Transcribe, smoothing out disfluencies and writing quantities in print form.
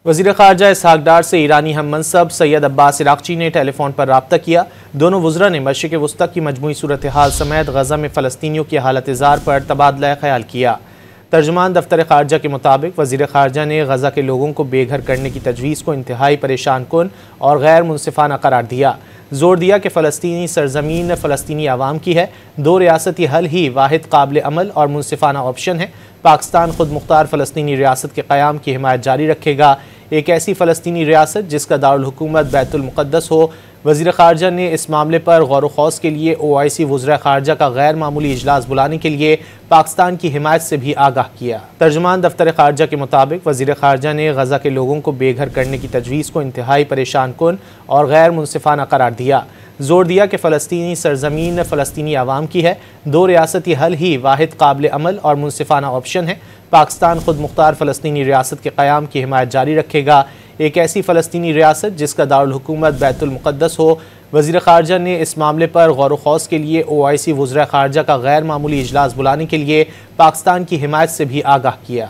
वज़ीर ख़ारजा इसहाक़ डार से ईरानी हम मनसब सैयद अब्बास इराक़ची ने टेलीफोन पर रब्ता किया। दोनों वज़रा ने मशरिक़ वस्ता की मजमूई सूरत हाल समेत गज़ा में फ़लस्तीनियों की हालत ज़ार पर तबादला ख़याल किया। तर्जुमान दफ्तर ख़ारजा के मुताबिक वज़ीर ख़ारजा ने गज़ा के लोगों को बेघर करने की तजवीज़ को इंतहाई परेशान कुन और गैर मुनसिफ़ाना करार दिया। जोर दिया कि फ़लस्तीनी सरज़मीन फ़लस्तीनी आवाम की है। दो रियासती हल ही वाहिद काबिल अमल और मुनसिफ़ाना ऑप्शन है। पाकिस्तान खुद मुख्तार फ़लस्तीनी रियासत के क़याम की हिमायत जारी रखेगा। एक ऐसी फ़लस्तीनी रियासत जिसका दारुल हुकूमत बैतुल मुक़द्दस हो। वज़ीर ख़ारजा ने इस मामले पर गौर व खौस के लिए OIC वज़रा ख़ारजा का गैर मामूली इजलास बुलाने के लिए पाकिस्तान की हिमायत से भी आगाह किया। तर्जुमान दफ्तर ख़ारजा के मुताबिक वज़ीर ख़ारजा ने गज़ा के लोगों को बेघर करने की तजवीज़ को इंतहाई परेशान कुन और गैर मुनसिफ़ाना करार दिया। जोर दिया कि फ़लस्तीनी सरज़मीन फ़लस्तीनी आवाम की है। दो रियासती हल ही वाहिद काबिल अमल और मुनसिफ़ाना ऑप्शन है। पाकिस्तान खुद मुख्तार फ़लस्तीनी रियासत के क़याम की हिमायत जारी रखेगा। एक ऐसी फ़लस्तीनी रियासत जिसका दारुल हुकूमत बैतुल मुक़द्दस हो। वज़ीर ख़ारजा ने इस मामले पर गौर व खौस के लिए OIC वज़रा ख़ारजा का गैर मामूली इजलास बुलाने के लिए पाकिस्तान की हिमायत से भी आगाह किया।